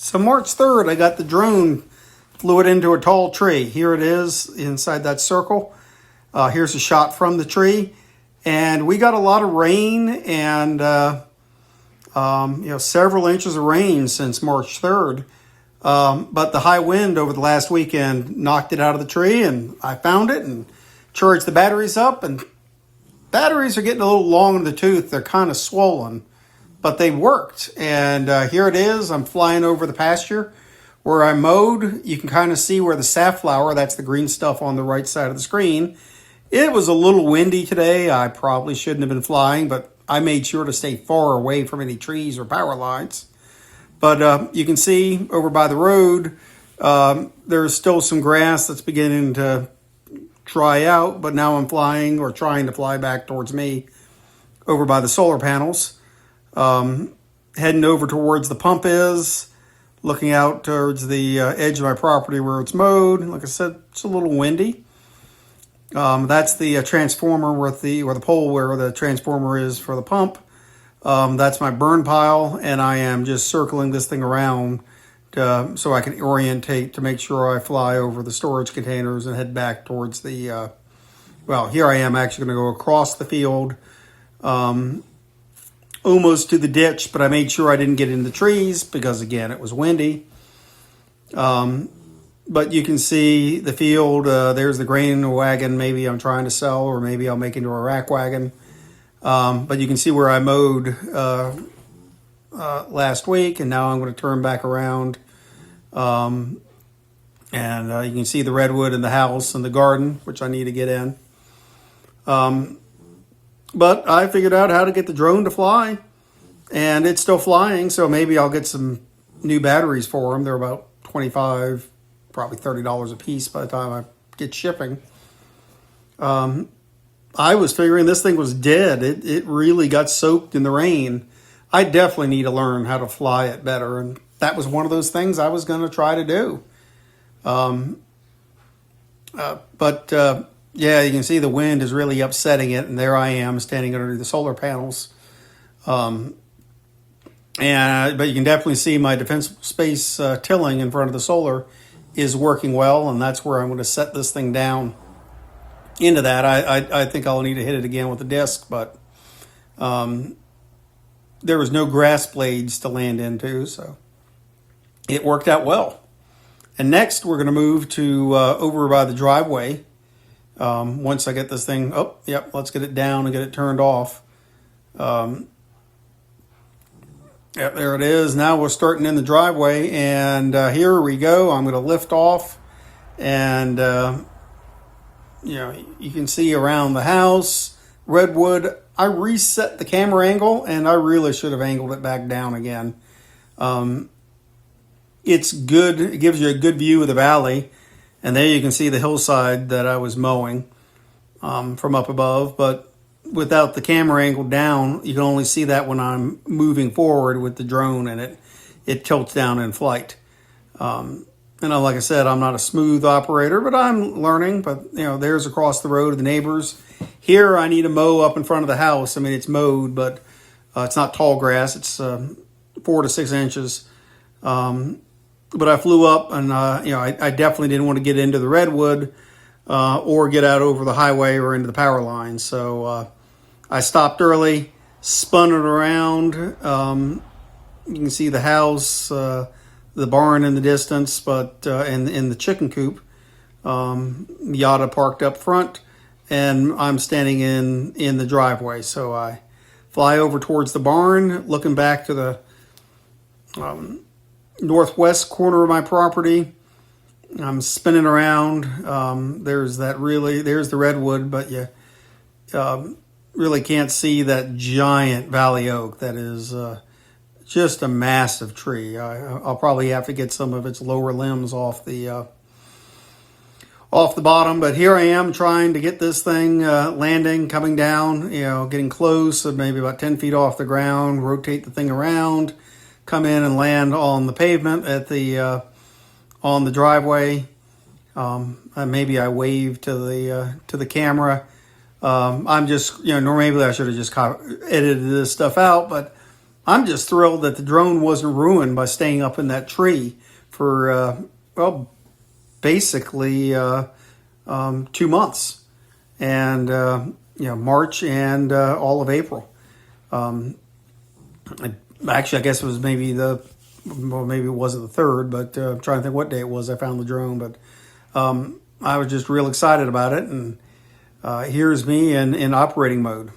So March 3rd, I got the drone, flew it into a tall tree. Here it is inside that circle. Here's a shot from the tree. And we got a lot of rain and several inches of rain since March 3rd. But the high wind over the last weekend knocked it out of the tree, and I found it and charged the batteries up. And batteries are getting a little long in the tooth. They're kind of swollen, but they worked. And here it is. I'm flying over the pasture where I mowed. You can kind of see where the safflower, that's the green stuff on the right side of the screen. It was a little windy today. I probably shouldn't have been flying, but I made sure to stay far away from any trees or power lines. But you can see over by the road, there's still some grass that's beginning to dry out, but now I'm flying or trying to fly back towards me over by the solar panels. Heading over towards the pump is, looking out towards the edge of my property where it's mowed. Like I said, it's a little windy. That's the transformer with the pole where the transformer is for the pump. That's my burn pile, and I am just circling this thing around so I can orientate to make sure I fly over the storage containers and head back towards the, here I am actually going to go across the field, almost to the ditch, but I made sure I didn't get in the trees because, again, it was windy. But you can see the field. There's the grain wagon maybe I'm trying to sell, or maybe I'll make into a rack wagon. But you can see where I mowed last week, and now I'm going to turn back around. And you can see the redwood in the house and the garden, which I need to get in. But I figured out how to get the drone to fly, and it's still flying, so maybe I'll get some new batteries for them. They're about $25, probably $30 a piece by the time I get shipping. I was figuring this thing was dead. It really got soaked in the rain. I definitely need to learn how to fly it better, and that was one of those things I was going to try to do. Yeah, you can see the wind is really upsetting it, and there I am standing under the solar panels. But you can definitely see my defensible space tilling in front of the solar is working well, and that's where I'm going to set this thing down into that. I think I'll need to hit it again with a disc, but there was no grass blades to land into, so it worked out well. And next, we're going to move to over by the driveway. Once I get this thing, let's get it down and get it turned off. There it is. Now we're starting in the driveway, and here we go. I'm going to lift off, and you can see around the house, redwood. I reset the camera angle, and I really should have angled it back down again. It's good. It gives you a good view of the valley, and there you can see the hillside that I was mowing from up above. But without the camera angle down, you can only see that when I'm moving forward with the drone, and it tilts down in flight. Like I said, I'm not a smooth operator, but I'm learning. But, there's across the road, the neighbors. Here, I need to mow up in front of the house. I mean, it's mowed, but it's not tall grass. It's 4 to 6 inches. But I flew up, and, I definitely didn't want to get into the redwood or get out over the highway or into the power lines. So I stopped early, spun it around. You can see the house, the barn in the distance, but in the chicken coop. Miata parked up front, and I'm standing in the driveway. So I fly over towards the barn, looking back to the northwest corner of my property. I'm spinning around. There's the redwood, but you really can't see that giant valley oak that is just a massive tree. I'll probably have to get some of its lower limbs off the bottom, but here I am trying to get this thing landing, coming down, getting close, maybe about 10 feet off the ground, rotate the thing around, come in and land on the pavement at the on the driveway. Maybe I wave to the camera. I'm just, normally I should have just edited this stuff out, but I'm just thrilled that the drone wasn't ruined by staying up in that tree for, well, basically 2 months. And, March and all of April. Actually, I guess it was maybe it wasn't the 3rd, but I'm trying to think what day it was I found the drone. But I was just real excited about it. And here's me in operating mode.